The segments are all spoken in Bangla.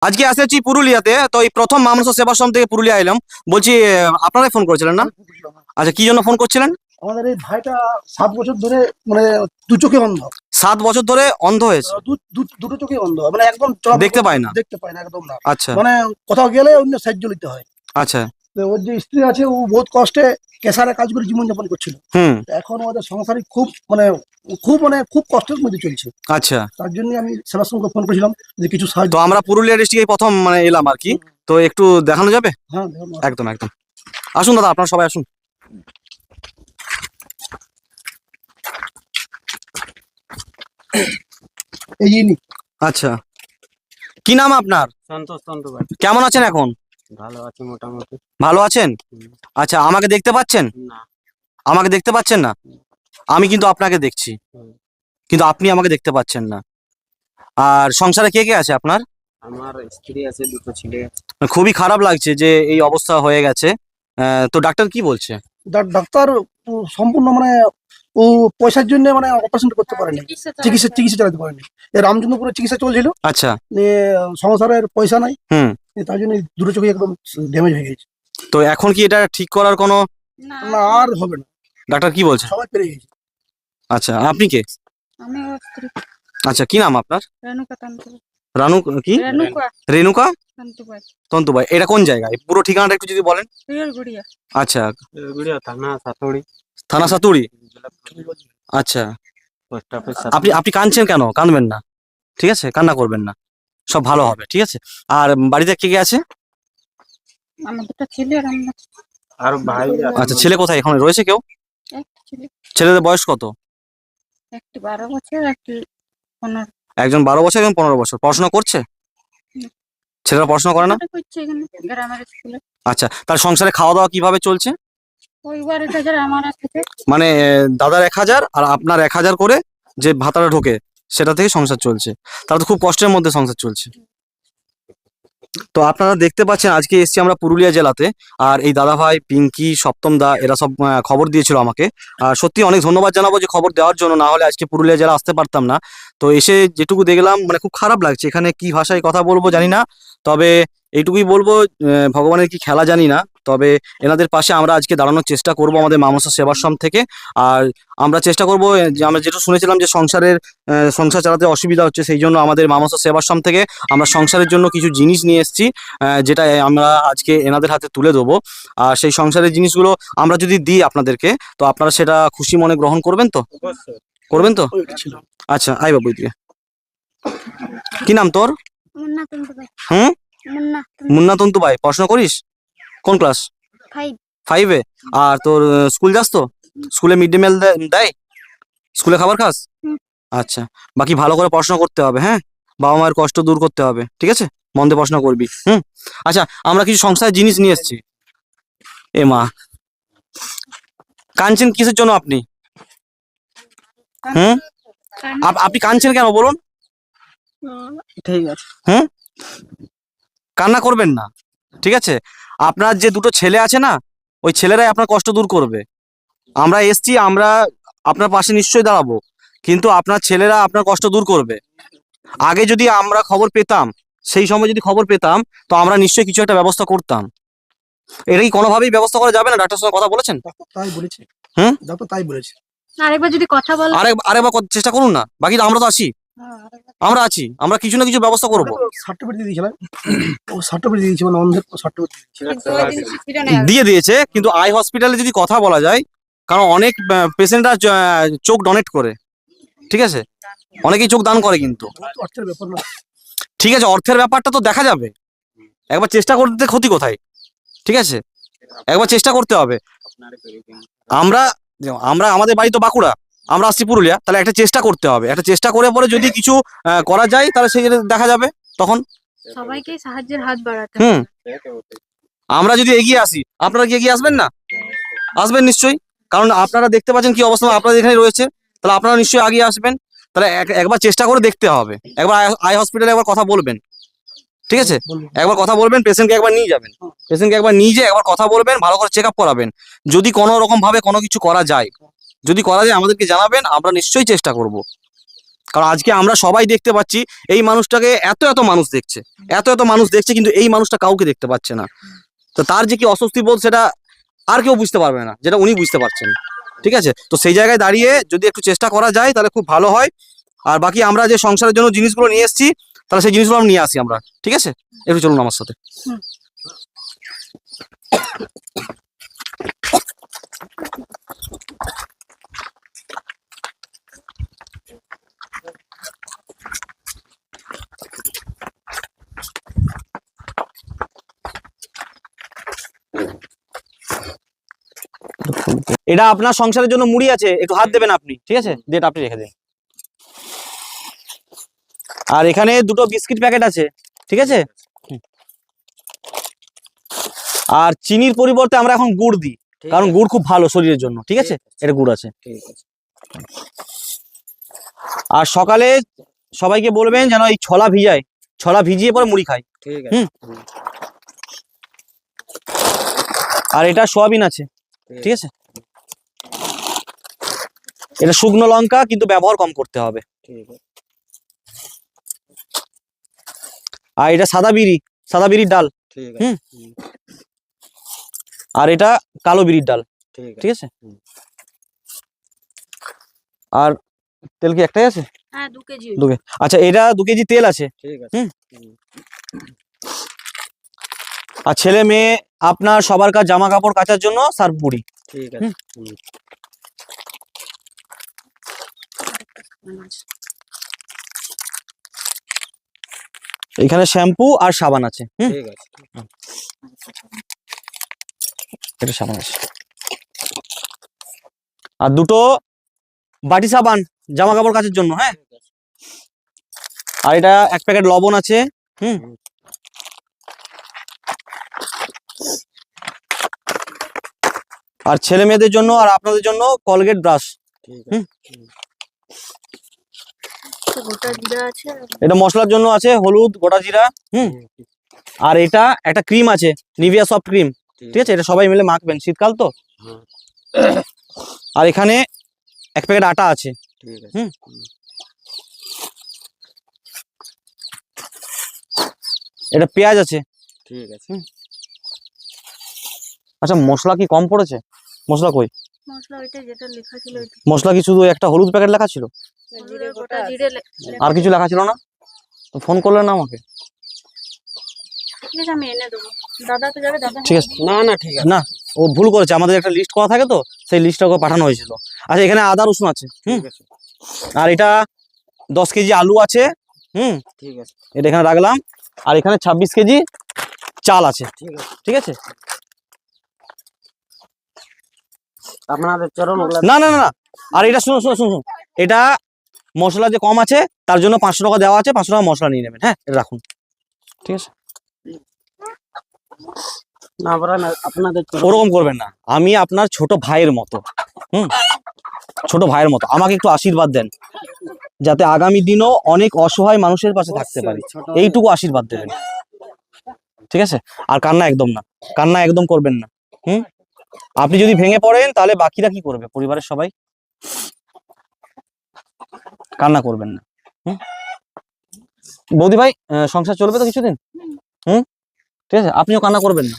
আজকে আসেছি পুরুলিয়াতে, তো এই প্রথম মা মানসা সেবাশ্রম থেকে পুরুলিয়া এলাম। বলছি আপনারাই ফোন করেছিলেন না? আচ্ছা, কি জন্য ফোন করছিলেন? আমাদের এই ভাইটা 7 বছর ধরে মানে দু চোখে অন্ধ। 7 বছর ধরে অন্ধ হয়েছে, দুটো চোখে অন্ধ, মানে একদম চলাফেরা দেখতে পায় না। দেখতে পায় না, একদম না। আচ্ছা মানে কোথাও গেলে অন্য সাহায্য নিতে হয়। আচ্ছা। তো ওর যে স্ত্রী আছে, ও বহুত কষ্টে কেসারে কাজ করে জীবনযাপন করছিল। হুম। তো এখন ওদের সংসারে খুব কষ্টের মধ্যে চলছে। আচ্ছা, তার জন্য আমি সেবাশ্রমকে ফোন করেছিলাম যে কিছু সাহায্য। তো আমরা পুরুলিয়া ডিস্ট্রিক্টে প্রথম মানে এলাম আর কি। তো একটু দেখানো যাবে? হ্যাঁ, দেখুন। একদম একদম, আসুন দাদা, আপনারা সবাই আসুন। এই জিনি আচ্ছা, কি নাম আপনার? সন্তোষ তন্তুবাদ। কেমন আছেন এখন? ভালো আছে মোটামুটি। ভালো আছেন? আচ্ছা, আমাকে দেখতে পাচ্ছেন? না। আমাকে দেখতে পাচ্ছেন না? আমি কিন্তু আপনাকে দেখছি, কিন্তু আপনি আমাকে দেখতে পাচ্ছেন না। আর সংসারে কে কে আছে আপনার? আমার স্ত্রী আছে, দুটো ছেলে আছে। খুবই খারাপ লাগছে যে এই অবস্থা হয়ে গেছে। তো ডাক্তার কি বলছে? ডাক্তার সম্পূর্ণ মানে ও পয়সার জন্য মানে অপারেশন করতে পারেনি, চিকিৎসা চালাতে পারেনি। এই রামচন্দ্রপুরে চিকিৎসা চলছিল, আচ্ছা। নিয়ে সংসারের পয়সা নাই। হুম। তার জন্য দুটো চোখে একদম ড্যামেজ হয়ে গেছে। তো এখন কি এটা ঠিক করার কোনো? না, আর হবে না, ডাক্তার কি বলছে? সবাই পেরে গেছে। আচ্ছা, আপনি কে? আমি ওর স্ত্রী আচ্ছা, কি নাম আপনার? রেণুকা তন্তুবাই। রানু কি? রেণুকা তন্তুবাই। তন্তুবাই। এটা কোন জায়গায়? পুরো ঠিকানাটা একটু যদি বলেন। রিয়েল গুড়িয়া। আচ্ছা, গুড়িয়া থানা সাতড়ি। থানা সাতুড়ি। আচ্ছা, পোস্ট অফিস। আপনি আপনি কাঁদছেন কেন? কাঁদবেন না, ঠিক আছে? কান্না করবেন না, সব ভালো হবে, ঠিক আছে? আর বাড়িতে কে কে আছে? আমার দুটো ছেলে আর আমরা আর ভাই আছে। আচ্ছা, ছেলে কোথায়? এখন রয়েছে কেউ? একটা ছেলে। ছেলেদের বয়স কত? একটি 12 বছর, একটি 15। একজন 12 বছর, একজন 15 বছর। পড়াশোনা করছে? ছেলেরা পড়াশোনা করে না? ছোট করছে এখানে গ্রামের স্কুলে। আচ্ছা, তার সংসারে খাওয়া দাওয়া কিভাবে চলছে? ওই 12,000 আমার আছে। মানে দাদার 1000 আর আপনার 1000 করে যে ভাতাটা ঢোকে সেটা থেকে সংসার চলছে। তাহলে তো খুব কষ্টের মধ্যে সংসার চলছে। তো আপনারা দেখতে পাচ্ছেন আজকে এসেছি আমরা পুরুলিয়া জেলাতে। আর এই দাদা ভাই পিঙ্কি সপ্তম দা এরা সব খবর দিয়েছিল আমাকে। আর সত্যি অনেক ধন্যবাদ জানাবো যে খবর দেওয়ার জন্য, না হলে আজকে পুরুলিয়া জেলা আসতে পারতাম না। তো এসে যেটুকু দেখলাম মানে খুব খারাপ লাগছে। এখানে কি ভাষায় কথা বলবো জানি না, তবে এইটুকুই বলবো, ভগবানের কি খেলা জানি না, তবে এনাদের পাশে আমরা আজকে দাঁড়ানোর চেষ্টা করব আমাদের মা মনসা সেবাশ্রম থেকে। আর আমরা চেষ্টা করব যে আমরা যেটা শুনেছিলাম যে সংসার চালাতে অসুবিধা হচ্ছে, সেই জন্য আমাদের মা মনসা সেবাশ্রম থেকে আমরা সংসারের জন্য কিছু জিনিস নিয়ে এসেছি, যেটা আমরা আজকে এনাদের হাতে তুলে দেবো। আর সেই সংসারের জিনিসগুলো আমরা যদি দিই আপনাদেরকে, তো আপনারা সেটা খুশি মনে গ্রহণ করবেন তো? করবেন তো? আচ্ছা, আই বাবু এদিকে। কি নাম তোর? মুন্না তন্তুবাই। হুম। মুন্না মুন্না তন্তু ভাই, পড়াশোনা করিস? কোন ক্লাস? 5। 5-এ? আর তোর স্কুল যাস তো? স্কুলে মিড ডে মিল দেয়? স্কুলে খাবার খাস? হুম। আচ্ছা, বাকি ভালো করে পড়াশোনা করতে হবে, হ্যাঁ? বাবা মায়ের কষ্ট দূর করতে হবে, ঠিক আছে? মন দিয়ে পড়াশোনা করবি, হুম? আচ্ছা, আমরা কিছু সংসারের জিনিস নিয়ে এসেছি। এ মা, কাঁদছেন কিসের জন্য আপনি? হুম? আপনি কাঁদছেন কেন বলুন? ঠিক আছে। হুম? কান্না করবেন না, ঠিক আছে? আপনার যে দুটো ছেলে আছে না, ওই ছেলেরাই আপনার কষ্ট দূর করবে। আমরা এসছি, আমরা আপনার পাশে নিশ্চয়ই দাঁড়াবো, কিন্তু আপনার ছেলেরা আপনার কষ্ট দূর করবে। আগে যদি আমরা খবর পেতাম, সেই সময় যদি খবর পেতাম, তো আমরা নিশ্চয়ই কিছু একটা ব্যবস্থা করতাম। এটা কি কোনোভাবেই ব্যবস্থা করা যাবে না? ডাক্তার সঙ্গে কথা বলেছেন? ডাক্তার তাই বলেছে। হুম? ডাক্তার তাই বলেছে। আরেকবার যদি কথা বল। আরেকবার চেষ্টা করুন না, বাকি তো আমরা তো আছি, আমরা আছি, আমরা কিছু না কিছু ব্যবস্থা করবো। সার্টিফিকেট দিয়ে দিয়েছিলাম, ও সার্টিফিকেট দিয়ে দিয়েছে, মানে অন্ধের সার্টিফিকেট দিয়ে দিয়েছে, কিন্তু আই হসপিটালে যদি কথা বলা যায়, কারণ অনেক পেশেন্টরা চোখ ডোনেট করে, ঠিক আছে? অনেকেই চোখ দান করে, কিন্তু অর্থের ব্যাপার না। ঠিক আছে, অর্থের ব্যাপারটা তো দেখা যাবে, একবার চেষ্টা করতে ক্ষতি কোথায়, ঠিক আছে? একবার চেষ্টা করতে হবে। আমরা আমরা আমাদের বাড়ি তো বাঁকুড়া, আমরা আসছি পুরুলিয়া, তাহলে একটা চেষ্টা করতে হবে। একটা চেষ্টা করে পরে যদি কিছু করা যায়, তাহলে সেই দেখা যাবে তখন। সবাইকে সাহায্যের হাত বাড়াতে হুম। হবে। আমরা যদি এগিয়ে আসি, আপনারা কি এগিয়ে আসবেন না? আসবেন নিশ্চয়ই, কারণ আপনারা দেখতে পাচ্ছেন কি অবস্থা আপনাদের এখানে রয়েছে, তাহলে আপনারা নিশ্চয়ই এগিয়ে আসবেন। তাহলে একবার চেষ্টা করে দেখতে হবে, একবার আই হসপিটালে একবার কথা বলবেন, ঠিক আছে? একবার কথা বলবেন, পেশেন্টকে একবার নিয়ে যাবেন, পেশেন্টকে একবার নিয়ে যেয়ে একবার কথা বলবেন, ভালো করে চেক আপ করাবেন। যদি কোনো রকম ভাবে কোনো কিছু করা যায়, যদি করা যায় আমাদেরকে জানাবেন, আমরা নিশ্চয়ই চেষ্টা করব। কারণ আজকে আমরা সবাই দেখতে পাচ্ছি এই মানুষটাকে এত এত মানুষ দেখছে, এত এত মানুষ দেখছে, কিন্তু এই মানুষটা কাউকে দেখতে পাচ্ছে না। তো তার যে কি অস্বস্তি বোধ সেটা আর কেউ বুঝতে পারবে না, যেটা উনি বুঝতে পারছেন। ঠিক আছে, তো সেই জায়গায় দাঁড়িয়ে যদি একটু চেষ্টা করা যায় তাহলে খুব ভালো হয়। আর বাকি আমরা যে সংসারের জন্য জিনিসগুলো নিয়ে এসেছি, তাহলে সেই জিনিসগুলো আমরা নিয়ে আসি আমরা। ঠিক আছে, একটু চলুন আমার সাথে। এটা আপনার সংসারের জন্য মুড়ি আছে, একটু হাত দেবেন আপনি। ঠিক আছে, দিয়ে এটা আপনি রেখে দিন। আর এখানে দুটো বিস্কিট প্যাকেট আছে। ঠিক আছে, আর চিনির পরিবর্তে আমরা এখন গুড় দিই, কারণ গুড় খুব ভালো শরীরের জন্য। ঠিক আছে, এটা গুড় আছে। ঠিক আছে। আর সকালে সবাইকে বলবেন যেন এই ছোলা ভিজায়, ছোলা ভিজিয়ে পরে মুড়ি খায়। ঠিক আছে। আর এটা সোয়াবিন আছে। ঠিক আছে, এটা শুকনো লঙ্কা, কিন্তু ব্যবহার কম করতে হবে। ঠিক আছে। আর এটা সাদা বিড়ির ডাল। ঠিক আছে। আর এটা কালো বিড়ির ডাল। ঠিক আছে, আর তেল কি একটাই আছে? হ্যাঁ 2 কেজি। আচ্ছা, এটা 2 কেজি তেল আছে। ঠিক আছে। আর ছেলে মেয়ে আপনার সবার কাছে জামা কাপড় কাচার জন্য সার্ফ বুড়ি। ঠিক আছে। এখানে শ্যাম্পু আর সাবান আছে। ঠিক আছে। এটা সাবান আছে। আর দুটো বাটি সাবান জামা কাপড় কাচার জন্য। হ্যাঁ, আর এটা 1 প্যাকেট লবণ আছে। আর ছেলে মেয়েদের জন্য আর আপনাদের জন্য কলগেট ব্রাশ। ঠিক আছে। গোটা জিরা আছে। এটা মশলার জন্য আছে, হলুদ, গোটা জিরা। আর এটা একটা ক্রিম আছে, নিভিয়া সফট ক্রিম। ঠিক আছে, এটা সবাই মিলে মাখবেন, শীতকাল তো। আর এখানে 1 প্যাকেট আটা আছে। ঠিক আছে। এটা পেঁয়াজ আছে। ঠিক আছে। আচ্ছা, মশলা কি কম পড়েছে? মশলা কই? মশলা ওইটা যেটা লেখা ছিল ওইটা। মশলা কি শুধু একটা হলুদ প্যাকেট লেখা ছিল? জিরে গোটা জিরে আর কিছু লেখা ছিল না? তো ফোন করলেন না আমাকে? ঠিক আছে, আমি এনে দেবো। দাদা তো যাবে, দাদা। ঠিক আছে, না না ঠিক আছে। না ও ভুল করেছে, আমাদের একটা লিস্ট করা থাকে তো, সেই লিস্টটা ওকে পাঠানো হয়েছিল। আচ্ছা, এখানে আদা রসুন আছে। ঠিক আছে। আর এটা 10 কেজি আলু আছে। ঠিক আছে। এটা এখানে রাখলাম। আর এখানে 26 কেজি চাল আছে। ঠিক আছে। ঠিক আছে, আপনাদের চরণ না না না না, আর এটা শুনুন শুনুন শুনুন, এটা মশলা যে কম আছে তার জন্য 500 টাকা দেওয়া আছে, 500 টাকা মশলা নিয়ে নেবেন। হ্যাঁ, এটা রাখুন। ঠিক আছে, না আপনাদের ওরকম করবেন না, আমি আপনার ছোট ভাইয়ের মতো। ছোট ভাইয়ের মতো আমাকে একটু আশীর্বাদ দেন, যাতে আগামী দিনও অনেক অসহায় মানুষের পাশে থাকতে পারি, এইটুকু আশীর্বাদ দেবেন। ঠিক আছে, আর কান্না একদম না, কান্না একদম করবেন না। আপনি যদি ভেঙে পড়েন তাহলে বাকিরা কি করবে? পরিবারের সবাই। কান্না করবেন না। বৌদি ভাই, সংসার চলবে তো কিছুদিন? ঠিক আছে, আপনিও কান্না করবেন না।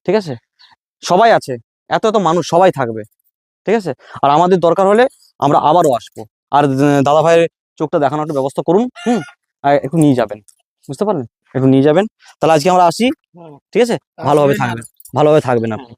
ঠিক আছে, সবাই আছে, এত এত মানুষ, সবাই থাকবে। ঠিক আছে, আর আমাদের দরকার হলে আমরা আবারও আসবো। আর দাদা ভাইয়ের চোখটা দেখানোর একটা ব্যবস্থা করুন। আর একটু নিয়ে যাবেন, বুঝতে পারলেন? একটু নিয়ে যাবেন। তাহলে আজকে আমরা আসি। ঠিক আছে, ভালোভাবে থাকবেন, ভালোভাবে থাকবেন আপনি।